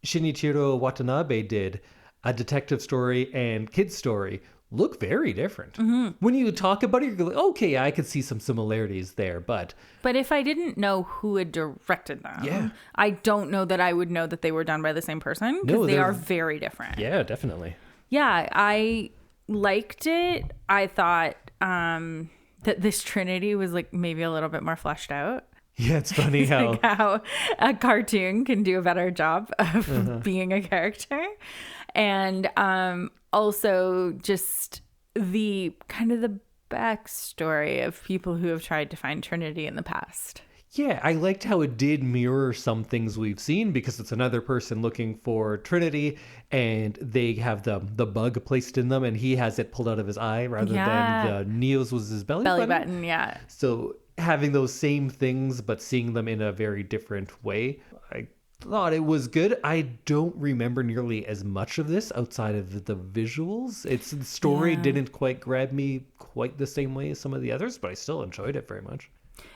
Speaker 1: Shinichiro Watanabe did, a detective story and kid's story, look very different. When you talk about it, you're like, okay, I could see some similarities there, but
Speaker 2: if I didn't know who had directed them, I don't know that I would know that they were done by the same person, because they are very different.
Speaker 1: Yeah, definitely.
Speaker 2: Yeah, I liked it. I thought that this Trinity was like maybe a little bit more fleshed out.
Speaker 1: Yeah, it's funny how
Speaker 2: a cartoon can do a better job of being a character. And also just the kind of the backstory of people who have tried to find Trinity in the past.
Speaker 1: Yeah, I liked how it did mirror some things we've seen, because it's another person looking for Trinity, and they have the bug placed in them, and he has it pulled out of his eye rather than the Neo's was his belly button.
Speaker 2: Yeah.
Speaker 1: So having those same things, but seeing them in a very different way, I thought it was good. I don't remember nearly as much of this outside of the visuals. The story didn't quite grab me quite the same way as some of the others, but I still enjoyed it very much.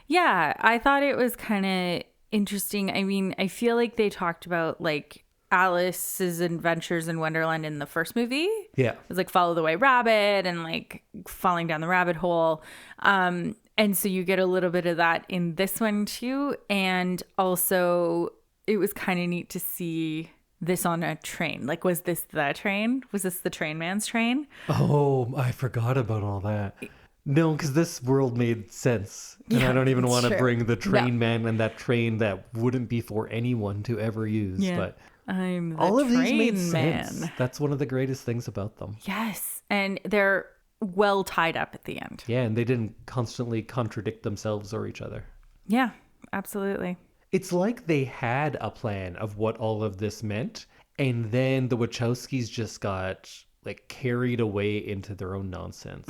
Speaker 2: Yeah, I thought it was kind of interesting. I mean, I feel like they talked about like Alice's adventures in Wonderland in the first movie.
Speaker 1: Yeah.
Speaker 2: It was like Follow the White Rabbit and like falling down the rabbit hole. And so you get a little bit of that in this one too. And also it was kind of neat to see this on a train. Like, was this the train? Was this the train man's train?
Speaker 1: Oh, I forgot about all that. No, because this world made sense. And I don't even want to bring the train man and that train that wouldn't be for anyone to ever use. Yeah. But
Speaker 2: I'm the
Speaker 1: all of these made
Speaker 2: man.
Speaker 1: sense. That's one of the greatest things about them.
Speaker 2: Yes. And they're well tied up at the end.
Speaker 1: Yeah, and they didn't constantly contradict themselves or each other.
Speaker 2: Yeah, absolutely.
Speaker 1: It's like they had a plan of what all of this meant, and then the Wachowskis just got like carried away into their own nonsense.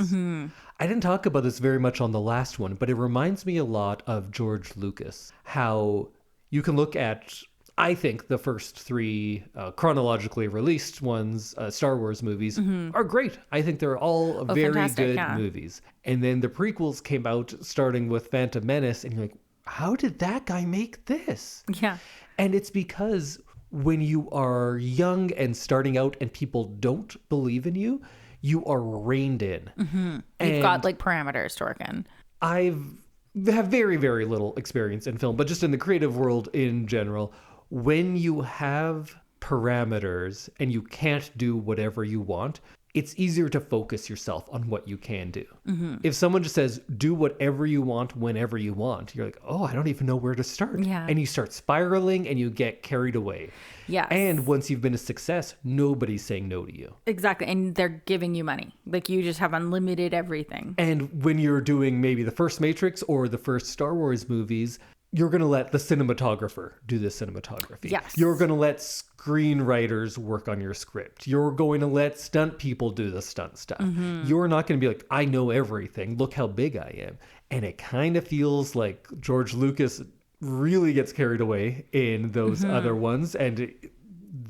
Speaker 1: I didn't talk about this very much on the last one, but it reminds me a lot of George Lucas. How you can look at, I think, the first 3 chronologically released ones, Star Wars movies, are great. I think they're all very good movies. And then the prequels came out, starting with Phantom Menace, and you're like, how did that guy make this?
Speaker 2: Yeah.
Speaker 1: And it's because when you are young and starting out and people don't believe in you, you are reined in.
Speaker 2: You've got like parameters to work in.
Speaker 1: I have very, very little experience in film, but just in the creative world in general, when you have parameters and you can't do whatever you want, it's easier to focus yourself on what you can do. If someone just says, do whatever you want whenever you want, you're like, oh, I don't even know where to start.
Speaker 2: Yeah.
Speaker 1: And you start spiraling and you get carried away.
Speaker 2: Yes.
Speaker 1: And once you've been a success, nobody's saying no to you.
Speaker 2: Exactly. And they're giving you money. Like, you just have unlimited everything.
Speaker 1: And when you're doing maybe the first Matrix or the first Star Wars movies, you're going to let the cinematographer do the cinematography.
Speaker 2: Yes.
Speaker 1: You're going to let screenwriters work on your script. You're going to let stunt people do the stunt stuff. You're not going to be like, I know everything. Look how big I am. And it kind of feels like George Lucas really gets carried away in those other ones. And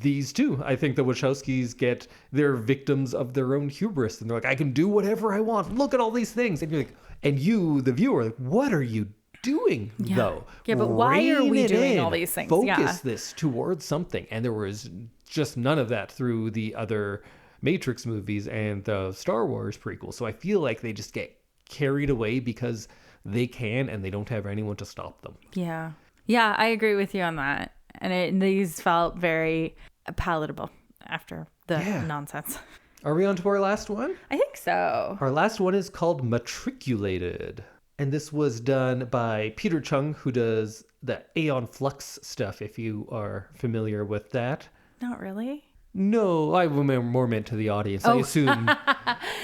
Speaker 1: these two, I think the Wachowskis they're victims of their own hubris. And they're like, I can do whatever I want. Look at all these things. And you're like, and you, the viewer, like, what are you doing though?
Speaker 2: Yeah, but why are we doing all these things?
Speaker 1: Focus this towards something. And there was just none of that through the other Matrix movies and the Star Wars prequel. So I feel like they just get carried away because they can and they don't have anyone to stop them.
Speaker 2: Yeah. Yeah, I agree with you on that. And these felt very palatable after the nonsense.
Speaker 1: Are we on to our last one?
Speaker 2: I think so.
Speaker 1: Our last one is called Matriculated. And this was done by Peter Chung, who does the Aeon Flux stuff, if you are familiar with that.
Speaker 2: Not really.
Speaker 1: No, I more meant to the audience.
Speaker 2: Oh.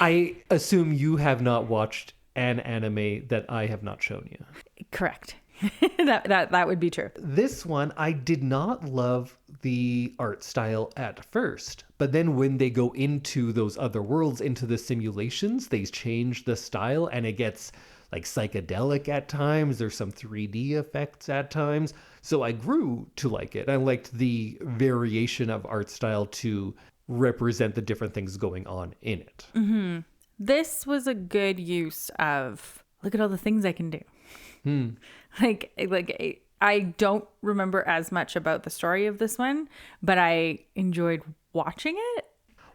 Speaker 1: I assume you have not watched an anime that I have not shown you.
Speaker 2: Correct. that would be true.
Speaker 1: This one, I did not love the art style at first. But then when they go into those other worlds, into the simulations, they change the style and it gets like psychedelic at times. There's some 3D effects at times. So I grew to like it. I liked the variation of art style to represent the different things going on in it.
Speaker 2: Mm-hmm. This was a good use of, look at all the things I can do. Like I don't remember as much about the story of this one, but I enjoyed watching it.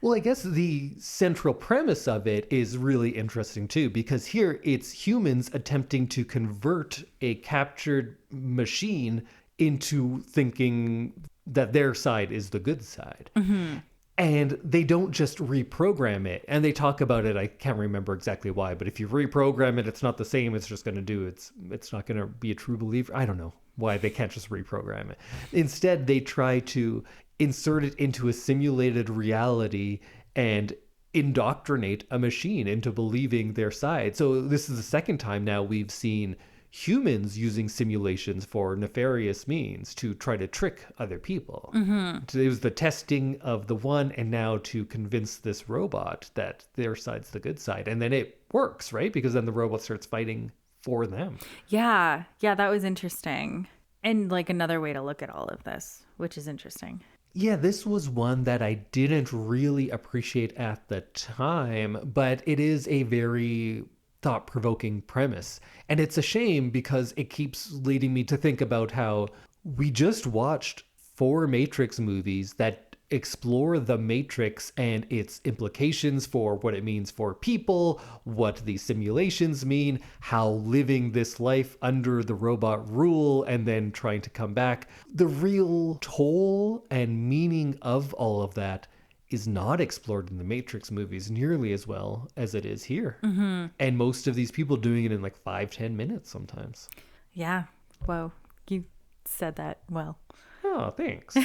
Speaker 1: Well, I guess the central premise of it is really interesting too, because here it's humans attempting to convert a captured machine into thinking that their side is the good side. Mm-hmm. And they don't just reprogram it. And they talk about it, I can't remember exactly why, but if you reprogram it, it's not the same. It's just going to do, it's not going to be a true believer. I don't know why they can't just reprogram it. Instead, they try to insert it into a simulated reality and indoctrinate a machine into believing their side. So this is the second time now we've seen humans using simulations for nefarious means to try to trick other people. Mm-hmm. It was the testing of the one, and now to convince this robot that their side's the good side. And then it works, right? Because then the robot starts fighting for them.
Speaker 2: Yeah, that was interesting. And like another way to look at all of this, which is interesting.
Speaker 1: Yeah, this was one that I didn't really appreciate at the time, but it is a very thought-provoking premise. And it's a shame because it keeps leading me to think about how we just watched 4 Matrix movies that explore the Matrix and its implications for what it means for people, what these simulations mean, how living this life under the robot rule and then trying to come back. The real toll and meaning of all of that is not explored in the Matrix movies nearly as well as it is here. Mm-hmm. And most of these people doing it in like 5-10 minutes sometimes.
Speaker 2: Yeah. Whoa. You said that well.
Speaker 1: Oh, thanks.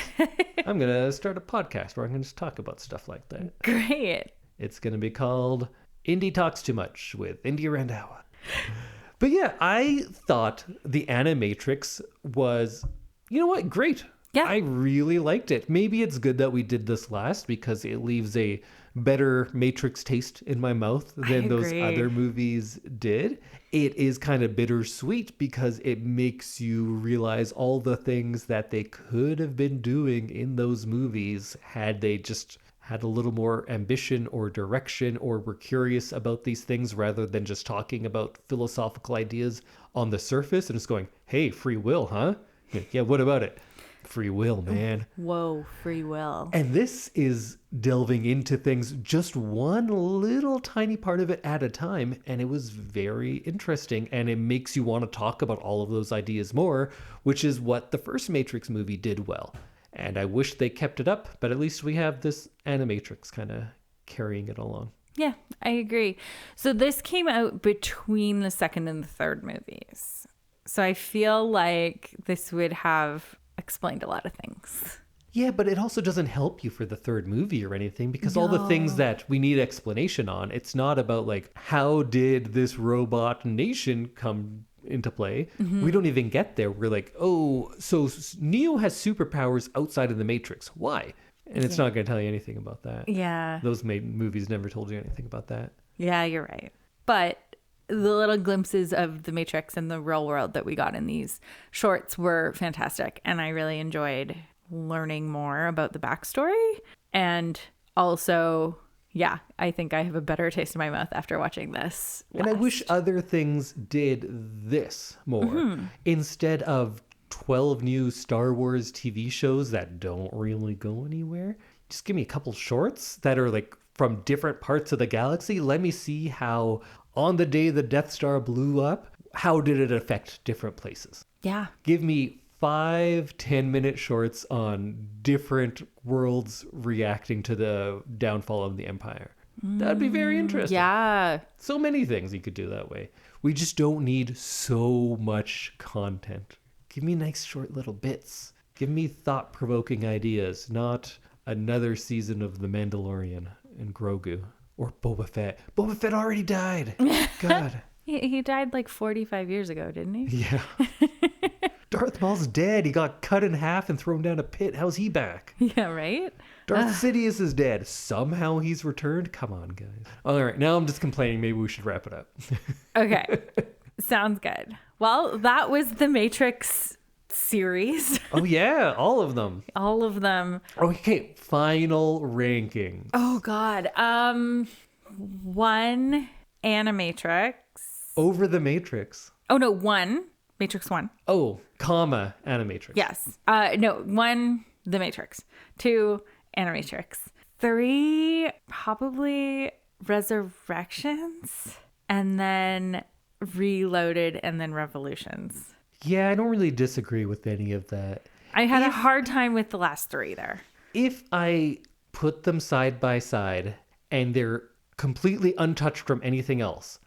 Speaker 1: I'm going to start a podcast where I'm going to just talk about stuff like that.
Speaker 2: Great.
Speaker 1: It's going to be called Indy Talks Too Much with Indy Randhawa. But yeah, I thought the Animatrix was, you know what, great.
Speaker 2: Yeah.
Speaker 1: I really liked it. Maybe it's good that we did this last because it leaves a better Matrix taste in my mouth than those other movies did. It is kind of bittersweet because it makes you realize all the things that they could have been doing in those movies had they just had a little more ambition or direction or were curious about these things rather than just talking about philosophical ideas on the surface and just going, hey, free will, huh? Yeah, what about it? Free will, man.
Speaker 2: Whoa, free will.
Speaker 1: And this is delving into things, just one little tiny part of it at a time. And it was very interesting. And it makes you want to talk about all of those ideas more, which is what the first Matrix movie did well. And I wish they kept it up, but at least we have this Animatrix kind of carrying it along.
Speaker 2: Yeah, I agree. So this came out between the second and the third movies. So I feel like this would have explained a lot of things.
Speaker 1: Yeah, but it also doesn't help you for the third movie or anything because all the things that we need explanation on, it's not about like, how did this robot nation come into play? Mm-hmm. We don't even get there. We're like, oh, so Neo has superpowers outside of the Matrix. Why? And it's not going to tell you anything about that.
Speaker 2: Yeah.
Speaker 1: Those movies never told you anything about that.
Speaker 2: Yeah, you're right. But the little glimpses of the Matrix and the real world that we got in these shorts were fantastic. And I really enjoyed learning more about the backstory. And also, yeah, I think I have a better taste in my mouth after watching this.
Speaker 1: And I wish other things did this more. Mm-hmm. Instead of 12 new Star Wars TV shows that don't really go anywhere, just give me a couple shorts that are like from different parts of the galaxy. Let me see how on the day the Death Star blew up, how did it affect different places?
Speaker 2: Yeah.
Speaker 1: Give me 5-10 minute shorts on different worlds reacting to the downfall of the Empire. That'd be very interesting.
Speaker 2: Yeah.
Speaker 1: So many things you could do that way. We just don't need so much content. Give me nice short little bits. Give me thought-provoking ideas, not another season of The Mandalorian and Grogu. Or Boba Fett. Boba Fett already died. God.
Speaker 2: He died like 45 years ago, didn't he?
Speaker 1: Yeah. Darth Maul's dead. He got cut in half and thrown down a pit. How's he back?
Speaker 2: Yeah, right?
Speaker 1: Darth Sidious is dead. Somehow he's returned? Come on, guys. All right, now I'm just complaining. Maybe we should wrap it up.
Speaker 2: Okay. Sounds good. Well, that was the Matrix series.
Speaker 1: Oh, yeah. All of them.
Speaker 2: All of them.
Speaker 1: Okay, final ranking.
Speaker 2: Oh, God. 1 Animatrix.
Speaker 1: Over the Matrix.
Speaker 2: Oh, no, 1. Matrix 1.
Speaker 1: Oh, comma, Animatrix.
Speaker 2: Yes. No, 1, The Matrix. 2, Animatrix. 3, probably Resurrections. And then Reloaded, and then Revolutions.
Speaker 1: Yeah, I don't really disagree with any of that.
Speaker 2: I had a hard time with the last 3 there.
Speaker 1: If I put them side by side and they're completely untouched from anything else,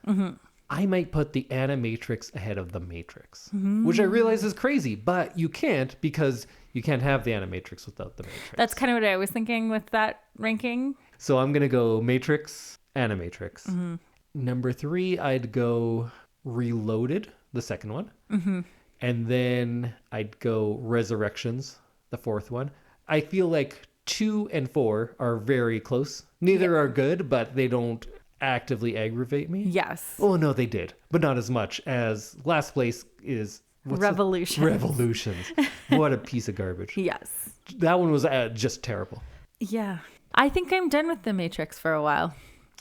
Speaker 1: I might put the Animatrix ahead of the Matrix, which I realize is crazy, but you can't because you can't have the Animatrix without the Matrix.
Speaker 2: That's kind of what I was thinking with that ranking.
Speaker 1: So I'm going to go Matrix, Animatrix. Number 3, I'd go Reloaded, the second one. And then I'd go Resurrections, the fourth one. I feel like 2 and 4 are very close. Neither are good, but they don't actively aggravate me.
Speaker 2: Yes.
Speaker 1: Oh, no, they did. But not as much as last place is...
Speaker 2: Revolutions.
Speaker 1: Revolutions. What a piece of garbage.
Speaker 2: Yes.
Speaker 1: That one was just terrible.
Speaker 2: Yeah. I think I'm done with the Matrix for a while.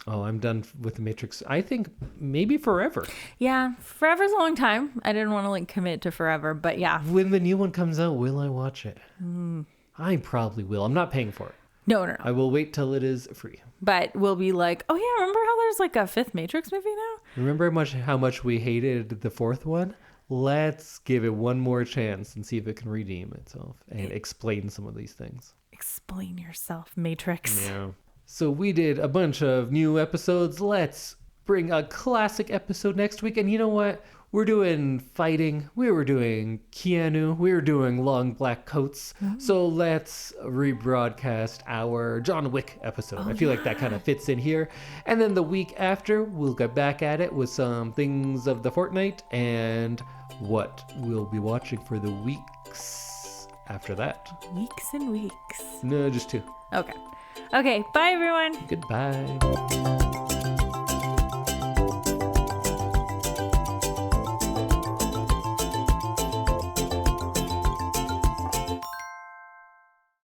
Speaker 1: Oh, I'm done with the Matrix. I think maybe forever.
Speaker 2: Yeah, forever's a long time. I didn't want to like commit to forever, but yeah.
Speaker 1: When the new one comes out, will I watch it? I probably will. I'm not paying for it.
Speaker 2: No.
Speaker 1: I will wait till it is free.
Speaker 2: But we'll be like, oh yeah, remember how there's like a 5th Matrix movie now?
Speaker 1: Remember how much we hated the 4th one? Let's give it one more chance and see if it can redeem itself and explain some of these things.
Speaker 2: Explain yourself, Matrix.
Speaker 1: Yeah. So we did a bunch of new episodes. Let's bring a classic episode next week. And you know what? We're doing fighting. We were doing Keanu. We were doing long black coats. So let's rebroadcast our John Wick episode. I feel like that kind of fits in here. And then the week after, we'll get back at it with some things of the fortnight and what we'll be watching for the weeks after that.
Speaker 2: Weeks and weeks.
Speaker 1: No, just 2.
Speaker 2: Okay. Okay, bye everyone.
Speaker 1: Goodbye.